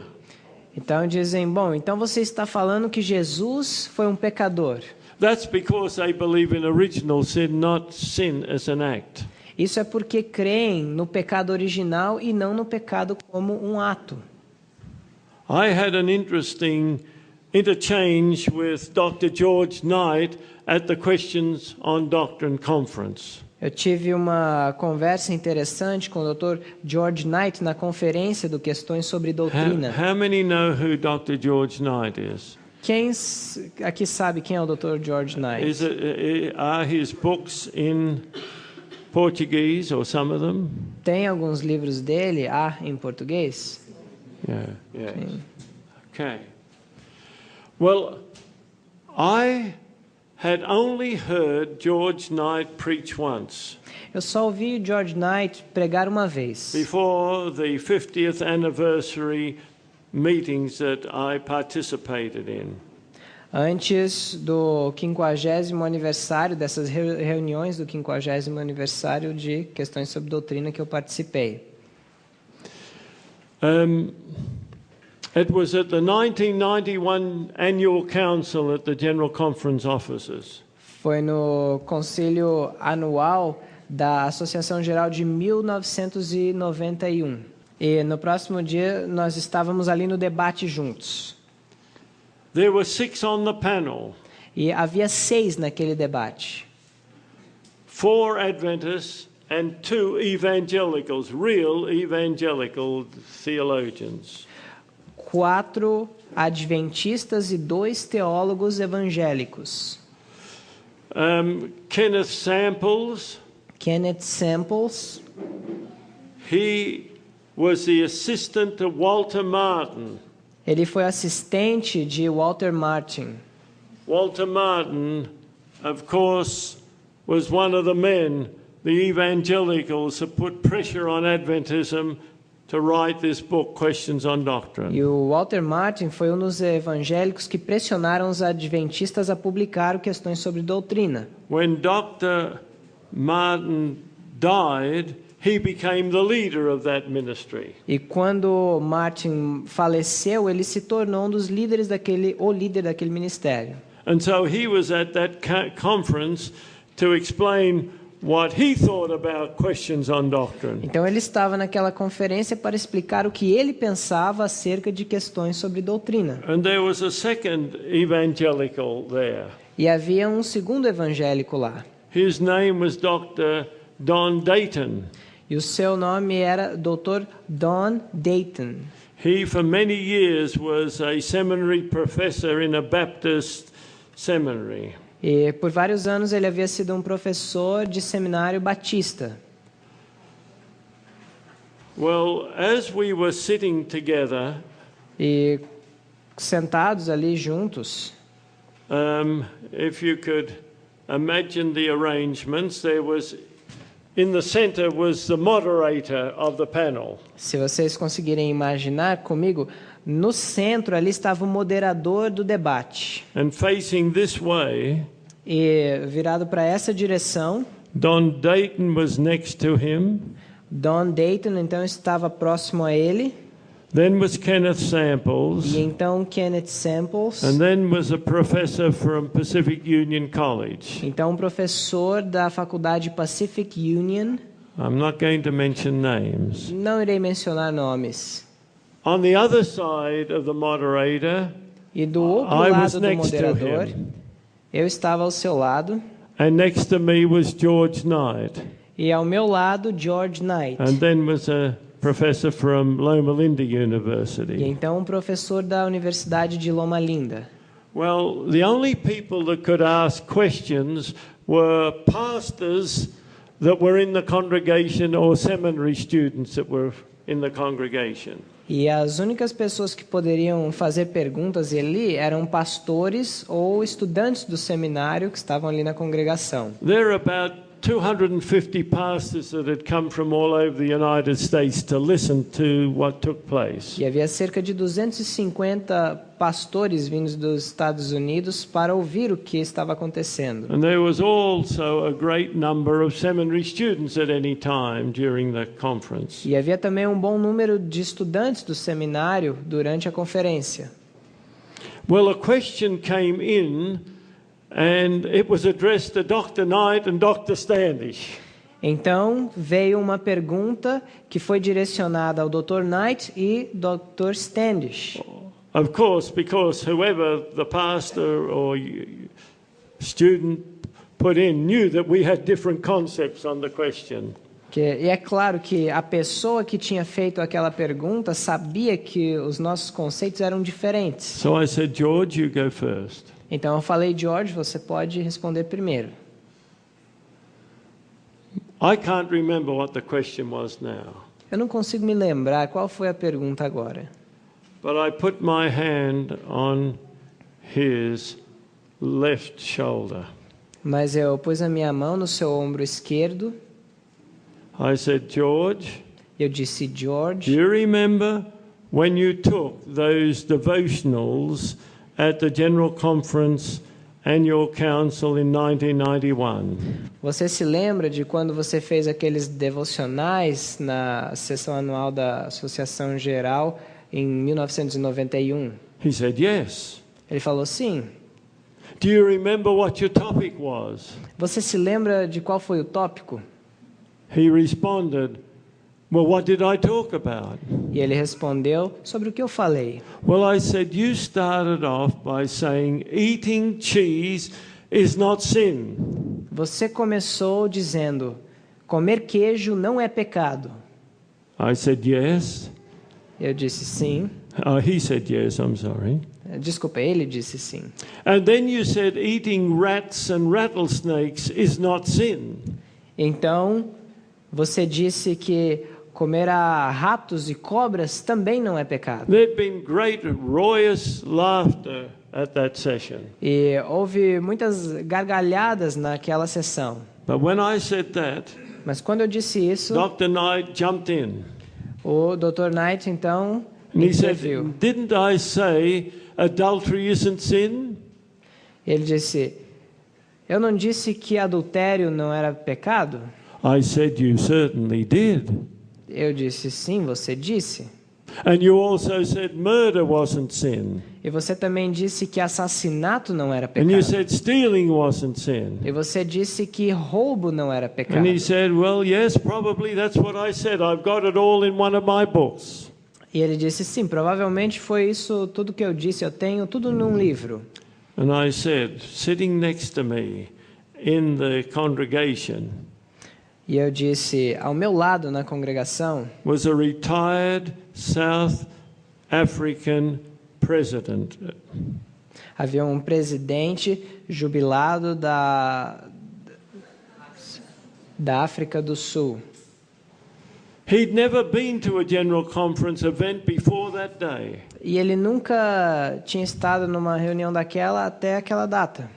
então dizem, bom, então você está falando que Jesus foi um pecador. That's because they believe in original sin, not sin as an act. Isso é porque creem no pecado original e não no pecado como um ato. I had an interesting interchange with Dr. George Knight at the Questions on Doctrine conference. Eu tive uma conversa interessante com o Dr. George Knight na conferência do Questões sobre Doutrina. How many know who Dr. George Knight is? Quem aqui sabe quem é o Dr. George Knight? Are his books in Portuguese or some of them? Tem alguns livros dele em português? Yeah. Sim. Okay. Well, I had only heard George Knight preach once. Eu só ouvi George Knight pregar uma vez. Before the 50th anniversary meetings that I participated in. Antes do 50º aniversário, dessas reuniões do 50º aniversário de Questões sobre Doutrina que eu participei. It was at the 1991 Annual Council at the General Conference Offices. Foi no concílio anual da Associação Geral de 1991. E no próximo dia nós estávamos ali no debate juntos. There were 6 on the panel. E havia 6 naquele debate. 4 Adventists and 2 evangelicals, real evangelical theologians. 4 adventistas e 2 teólogos evangélicos. Kenneth Samples. Kenneth Samples. He was the assistant to Walter Martin. Ele foi assistente de Walter Martin. Walter Martin, of course, was one of the men, the evangelicals, that put pressure on Adventism to write this book, Questions on Doctrine. E o Walter Martin foi um dos evangélicos que pressionaram os adventistas a publicar Questões sobre Doutrina. When Dr. Martin died, he became the leader of that ministry. E quando Martin faleceu, ele se tornou um dos líderes o líder daquele ministério. And so he was at that conference to explain what he thought about Questions on Doctrine. Então ele estava naquela conferência para explicar o que ele pensava acerca de questões sobre doutrina. And there was a second evangelical there. E havia um segundo evangélico lá. His name was Dr. Don Dayton. E o seu nome era Dr. Don Dayton. He, for many years, was a seminary professor in a Baptist seminary. E por vários anos ele havia sido um professor de seminário batista. Well, as we were sitting together, E sentados ali juntos, if you could imagine the arrangements, there was, in the center was the moderator of the panel. se vocês conseguirem imaginar comigo, no centro ali estava o moderador do debate. And facing this way, E virado para essa direção, Don Dayton was next to him. Don Dayton então estava próximo a ele. Then was Kenneth Samples. E então Kenneth Samples. And then was a professor from Pacific Union College. Então um professor da faculdade Pacific Union. I'm not going to mention names. Não irei mencionar nomes. On the other side of the moderator, E do outro I was lado do next to moderador, him. eu estava ao seu lado. And next to me was George Knight. E ao meu lado, George Knight. And then was a professor from Loma Linda E University. então um professor da Universidade de Loma Linda. Well, the only people that could ask questions were pastors that were in the congregation or seminary students that were in the congregation. E as únicas pessoas que poderiam fazer perguntas ali eram pastores ou estudantes do seminário que estavam ali na congregação. There are about 250 pastors that had come from all over the United States to listen to what took place. E havia cerca de 250 pastores vindos dos Estados Unidos para ouvir o que estava acontecendo. And there was also a great number of seminary students at any time during the conference. E havia também um bom número de estudantes do seminário durante a conferência. Well, a question came in and it was addressed to Dr. Knight and Dr. Standish. Então veio uma pergunta que foi direcionada ao Dr. Knight e Dr. Standish. Of course, because whoever the pastor or student put in knew that we had different concepts on the question. E é claro que a pessoa que tinha feito aquela pergunta sabia que os nossos conceitos eram diferentes. So I said, George, you go first. Então eu falei, George, você pode responder primeiro. I can't remember what the question was now. Eu não consigo me lembrar qual foi a pergunta agora. But I put my hand on his left shoulder. Mas eu pus a minha mão no seu ombro esquerdo. I said, George, Eu disse, do George, you remember when you took those devotionals at the General Conference Annual Council in 1991? você se lembra de quando você fez aqueles devocionais na sessão anual da Associação Geral em 1991? He said, yes. Ele falou, sim. Do you remember what your topic was? Você se lembra de qual foi o tópico? He responded, well, what did I talk about? E ele respondeu, sobre o que eu falei? Well, I said, you started off by saying eating cheese is not sin. Você começou dizendo, comer queijo não é pecado. I said, yes. Eu disse sim. He said, yes, I'm sorry. Desculpa, ele disse sim. And then you said eating rats and rattlesnakes is not sin. Então, você disse que comer a ratos e cobras também não é pecado. There'd been great raucous laughter at that session. E houve muitas gargalhadas naquela sessão. But when I said that, Mas quando eu disse isso, Dr. Knight jumped in. o Dr. Knight então And he said, interviu. didn't I say adultery isn't sin? Ele disse, eu não disse que adultério não era pecado? I said, you certainly did. Eu disse, sim, você disse. And you also said murder wasn't sin. E você também disse que assassinato não era And you pecado. said stealing wasn't sin. E você disse que roubo não era pecado. And he said, well, yes, probably that's what I said. I've got it all in one of my books. E ele disse, sim, provavelmente foi isso tudo que eu disse. Eu tenho tudo num livro. And I said, sitting next to me, in the congregation E eu disse, ao meu lado na congregação, was a retired South African president. havia um presidente jubilado da África do Sul. He'd never been to a general conference event before that day. E ele nunca tinha estado numa reunião daquela até aquela data.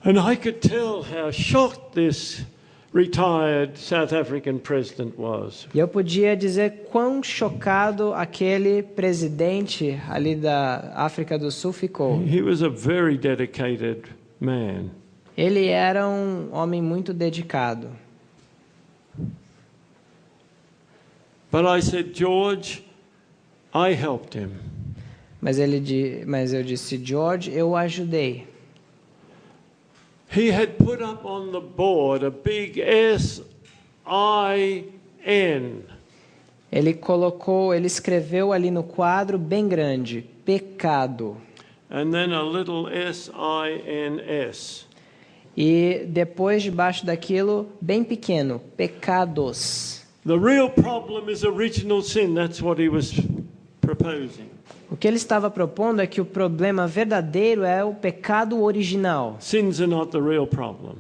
And I could tell how shocked this retired South African president was. E eu podia dizer quão chocado aquele presidente ali da África do Sul ficou. He was a very dedicated man. Ele era um homem muito dedicado. But I said, George, I helped him. Mas eu disse, George, eu o ajudei. He had put up on the board a big S-I-N. Ele escreveu ali no quadro bem grande, pecado. And then a little S-I-N-S. E depois, debaixo daquilo, bem pequeno, pecados. The real problem is original sin. That's what he was proposing. O que ele estava propondo é que o problema verdadeiro é o pecado original. Sins are not the real problem.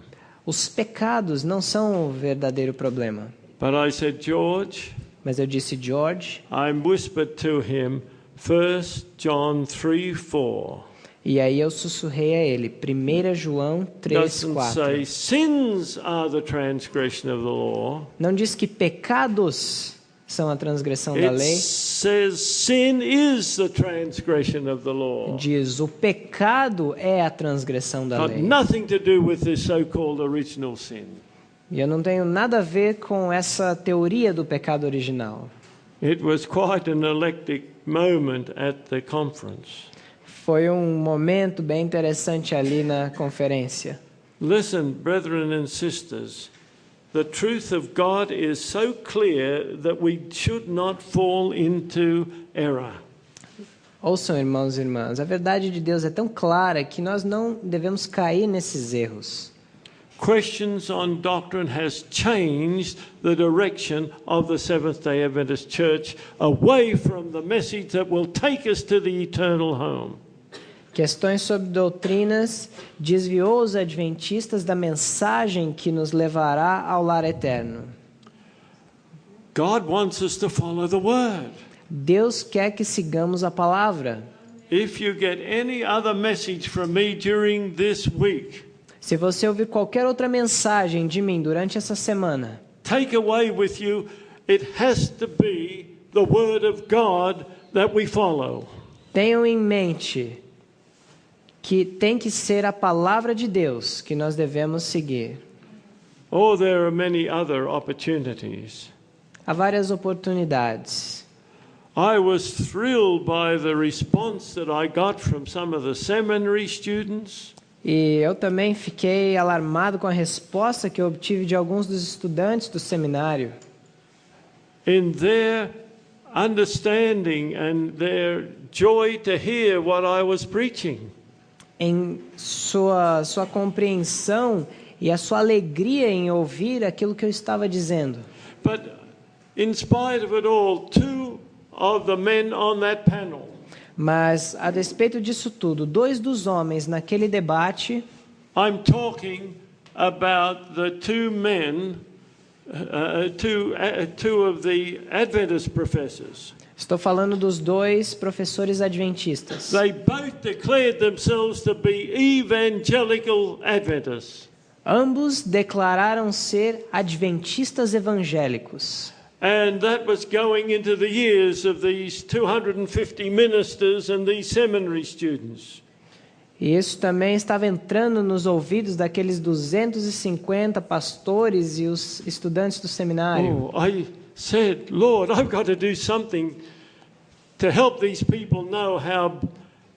Os pecados não são o verdadeiro problema. But I said, George, Mas eu disse, George, I whispered to him 1 John 3:4. e aí eu sussurrei a ele, 1 João 3, Doesn't 4. say sins are the transgression of the law. Não diz que pecados são a transgressão da It lei. says sin is the transgression of the law. Diz, o pecado é a transgressão da Got lei. nothing to do with this so-called original sin. E eu não tenho nada a ver com essa teoria do pecado original. It was quite an electric moment at the conference. Foi um momento bem interessante ali na conferência. Listen, brethren and sisters, the truth of God is so clear that we should not fall into error. Ouçam, irmãos e irmãs, a verdade de Deus é tão clara que nós não devemos cair nesses erros. Questions on doctrine has changed the direction of the Seventh-day Adventist Church away from the message that will take us to the eternal home. Questões sobre doutrinas desviou os adventistas da mensagem que nos levará ao lar eterno. God wants us to follow the Word. Deus quer que sigamos a palavra. If you get any other message from me during this week, Se você ouvir qualquer outra mensagem de mim durante essa semana, take away with you, it has to be the Word of God that we follow. tenham em mente que tem que ser a palavra de Deus que nós devemos seguir. Oh, there are many other opportunities. Há várias oportunidades. I was thrilled by the response that I got from some of the seminary students. E eu também fiquei alarmado com a resposta que eu obtive de alguns dos estudantes do seminário. In their understanding and their joy to hear what I was preaching. Em sua compreensão e a sua alegria em ouvir aquilo que eu estava dizendo. But in spite of it all, two of the men on that panel Mas, a despeito disso tudo, 2 dos homens naquele debate, I'm talking about the two men, two of the Adventist professors. estou falando dos 2 professores adventistas. They both declared themselves to be evangelical Adventists. Ambos declararam ser adventistas evangélicos. And that was going into the ears of these 250 ministers and these seminary students. E isso também estava entrando nos ouvidos daqueles 250 pastores e os estudantes do seminário. Oh, I said, Lord, I've got to do something to help these people know how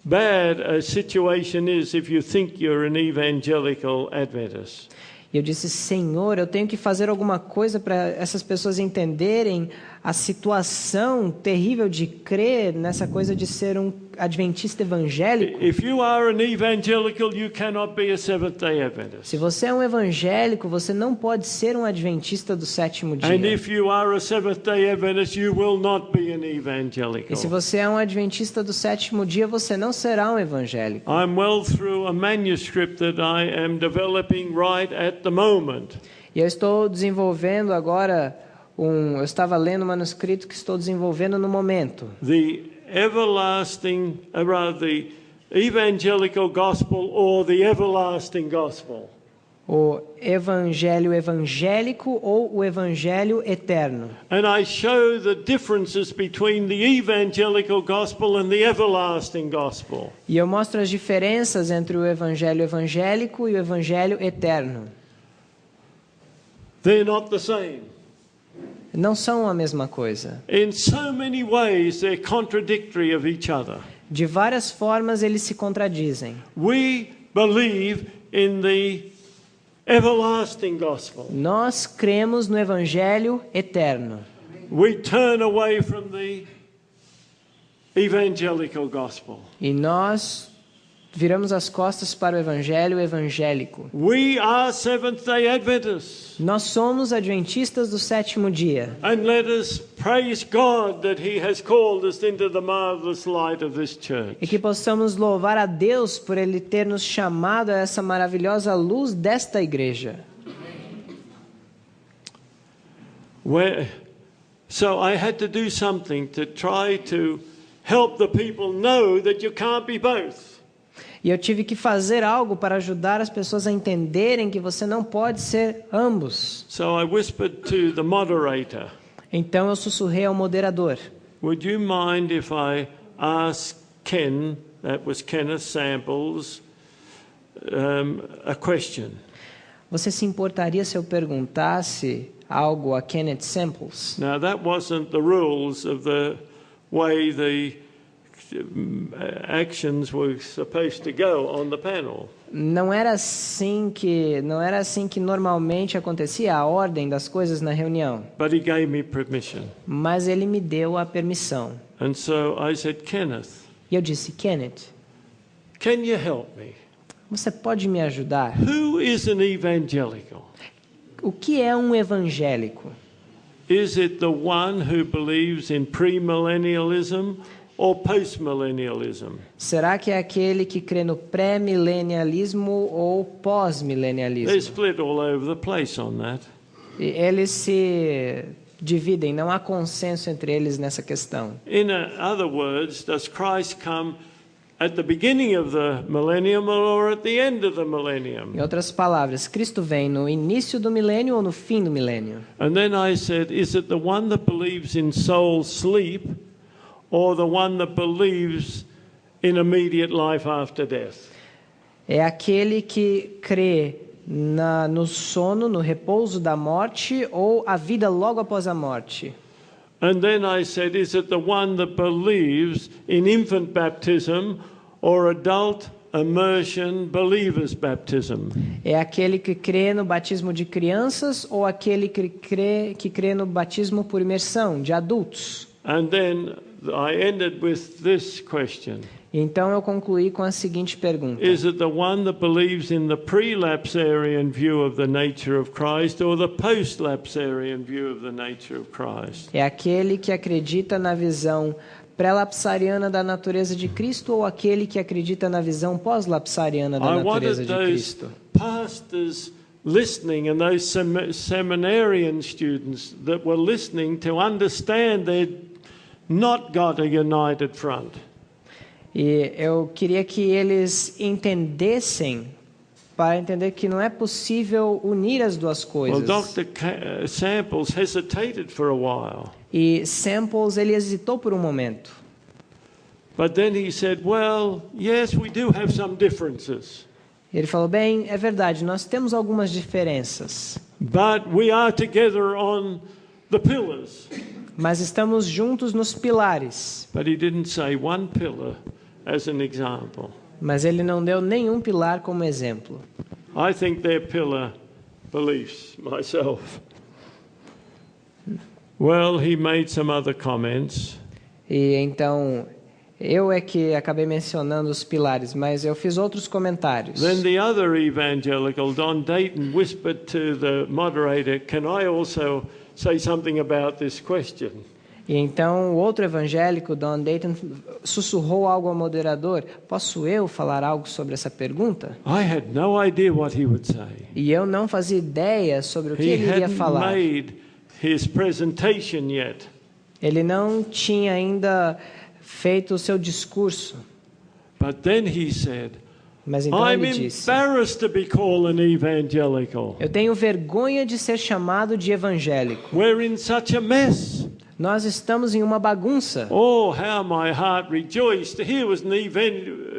bad a situation is if you think you're an evangelical Adventist. E eu disse, Senhor, eu tenho que fazer alguma coisa para essas pessoas entenderem a situação terrível de crer nessa coisa de ser um adventista evangélico. If you are an evangelical, you cannot be a Seventh-day Adventist. Se você é um evangélico, você não pode ser um adventista do sétimo dia. And if you are a Seventh-day Adventist, you will not be an evangelical. E se você é um adventista do sétimo dia, você não será um evangélico. I'm well through a manuscript that I am developing right at the moment. E eu estou desenvolvendo agora eu estava lendo um manuscrito que estou desenvolvendo no momento. The everlasting, the evangelical gospel or the everlasting gospel. O evangelho evangélico ou o evangelho eterno. And I show the differences between the evangelical gospel and the everlasting gospel. E eu mostro as diferenças entre o evangelho evangélico e o evangelho eterno. They're not the same. Não são a mesma coisa. In so many ways they're contradictory of each other. De várias formas eles se contradizem. We believe in the everlasting gospel. Nós cremos no evangelho eterno. We turn away from the evangelical gospel. E nós viramos as costas para o evangelho evangélico. We are Seventh-day Adventists. Nós somos adventistas do sétimo dia. And let us praise God that He has called us into the marvelous light of this church. E que possamos louvar a Deus por Ele ter nos chamado a essa maravilhosa luz desta igreja. So I had to do something to try to help the people know that you can't be both. E eu tive que fazer algo para ajudar as pessoas a entenderem que você não pode ser ambos. So I whispered to the moderator. Então eu sussurrei ao moderador. Would you mind if I ask Ken, that was Kenneth Samples, a question? Você se importaria se eu perguntasse algo a Kenneth Samples? Now that wasn't the rules of the way the actions were supposed to go on the panel. Não era assim que normalmente acontecia a ordem das coisas na reunião. But he gave me permission. Mas ele me deu a permissão. And so I said, Kenneth, E eu disse, Kenneth, can you help me? você pode me ajudar? Who is an evangelical? O que é um evangélico? Is it the one who believes in premillennialism or postmillennialism? Será que é aquele que crê no pré-milenialismo ou They're pós-milenialismo? split all over the place on that. E eles se dividem, não há consenso entre eles nessa questão. In other words, does Christ come at the beginning of the millennium or at the end of the millennium? Em outras palavras, Cristo vem no início do milênio ou no fim do milênio? And then I said, is it the one that believes in soul sleep or the one that believes in immediate life after death? É aquele que crê no sono, no repouso da morte ou a vida logo após a morte? And then I said, is it the one that believes in infant baptism or adult immersion believers baptism? É aquele que crê no batismo de crianças ou aquele que crê no batismo por imersão de adultos? And then I ended with this question. Então eu concluí com a seguinte pergunta: Is it the one that believes in the pre-lapsarian view of the nature of Christ or the post-lapsarian view of the nature of Christ? é aquele que acredita na visão pré-lapsariana da natureza de Cristo ou aquele que acredita na visão pós-lapsariana da I natureza wanted de those Cristo? pastors listening and those seminarian students that were listening to understand they'd not got a united front. E eu queria que eles entendessem, para entender que não é possível unir as duas Well, coisas. Dr. Samples hesitated for a while. E Samples, ele hesitou por um momento. But then he said, well, yes, we do have some differences. Ele falou, bem, é verdade, nós temos algumas diferenças, But we are together on the pillars. mas estamos juntos nos pilares. But he didn't say one pillar as an example. Mas ele não deu nenhum pilar como exemplo. I think they're pillar beliefs myself. Well, he made some other comments. E então, eu é que acabei mencionando os pilares, mas eu fiz outros comentários. Then the other evangelical, Don Dayton, whispered to the moderator, "Can I also say something about this question?" E então, o outro evangélico, Don Dayton, sussurrou algo ao moderador: posso eu falar algo sobre essa pergunta? I had no idea what he would say. E eu não fazia ideia sobre o que He ele iria hadn't falar. made his presentation yet. Ele não tinha ainda feito o seu discurso. But then he said, Mas então "I'm ele disse: embarrassed to be called an evangelical. eu tenho vergonha de ser chamado de evangélico. We're in such a mess. Nós estamos em uma bagunça. Oh, how my heart rejoiced. Here was an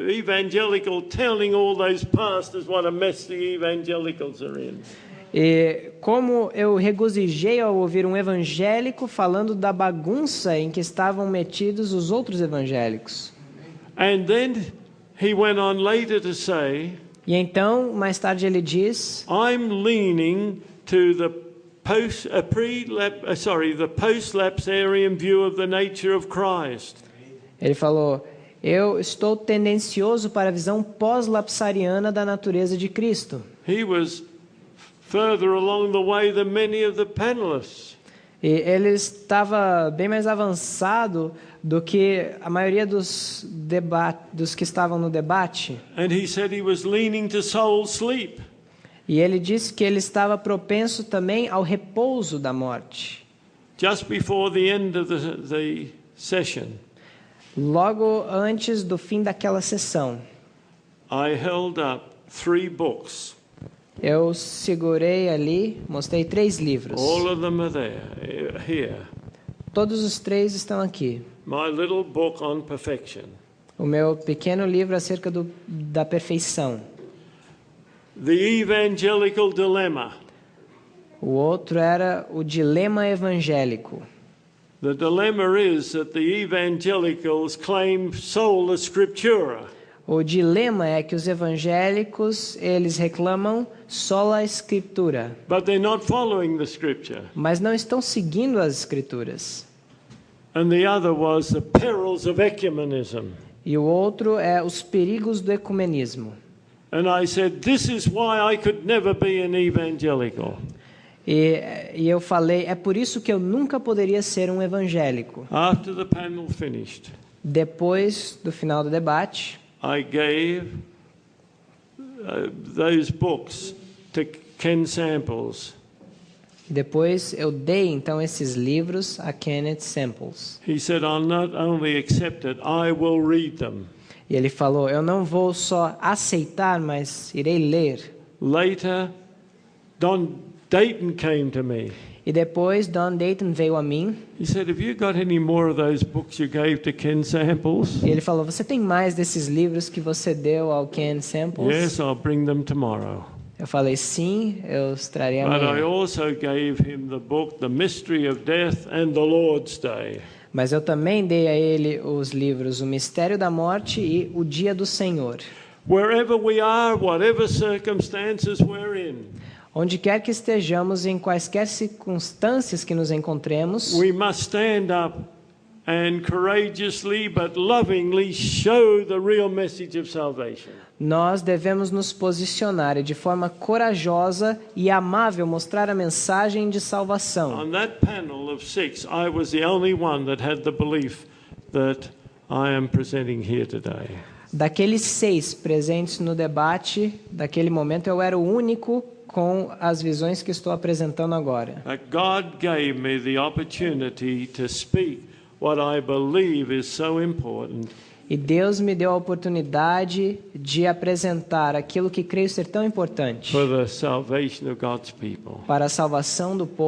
evangelical telling all those pastors what a mess the evangelicals are in." E como eu regozijei ao ouvir um evangélico falando da bagunça em que estavam metidos os outros evangélicos. And then he went on later to say, E então, mais tarde ele diz: "I'm leaning to the post-lapsarian view of the nature of Christ." ele falou, eu estou tendencioso para a visão pós-lapsariana da natureza de Cristo. He was further along the way than many of the panelists. E ele estava bem mais avançado do que a maioria dos que estavam no debate. And he said he was leaning to soul sleep. E ele disse que ele estava propenso também ao repouso da morte. Just before the end of the session, Logo antes do fim daquela sessão, I held up 3 books. eu segurei ali, mostrei 3 livros. All of them are there, here. Todos os 3 estão aqui. My little book on perfection. O meu pequeno livro acerca da perfeição. The Evangelical Dilemma. O outro era o dilema evangélico. The dilemma is that the evangelicals claim sola scriptura. O dilema é que os evangélicos, eles reclamam sola escritura, But they're not following the scripture. mas não estão seguindo as escrituras. And the other was the perils of ecumenism. E o outro é os perigos do ecumenismo. And I said, this is why I could never be an evangelical. E eu falei, é por isso que eu nunca poderia ser um evangélico. After the panel finished, Depois do final do debate, I gave those books to Ken Samples. depois eu dei então esses livros a Kenneth Samples. He said, I'll not only accept it, I will read them. E ele falou, eu não vou só aceitar, mas irei ler. Later, Don Dayton came to me. E depois Don Dayton veio a mim. He said, have you got any more of those books you gave to Ken Samples? E ele falou, você tem mais desses livros que você deu ao Ken Samples? Yes, I'll bring them tomorrow. Eu falei, sim, eu os trarei But I amanhã. also gave him the book, The Mystery of Death and the Lord's Day. Mas eu também dei a ele os livros O Mistério da Morte e O Dia do Senhor. Wherever we are, whatever circumstances we're in, Onde quer que estejamos, em quaisquer circunstâncias que nos encontremos, we must stand up and courageously but lovingly show the real message of salvation. nós devemos nos posicionar e de forma corajosa e amável mostrar a mensagem de salvação. On that panel of 6, I was the only one that had the belief that I am presenting here today. Daqueles 6 presentes no debate, daquele momento eu era o único com as visões que estou apresentando agora. That God gave me the opportunity to speak what I believe is so important. E Deus me deu a oportunidade de apresentar aquilo que creio ser tão importante For the salvation of God's people. para a salvação do povo.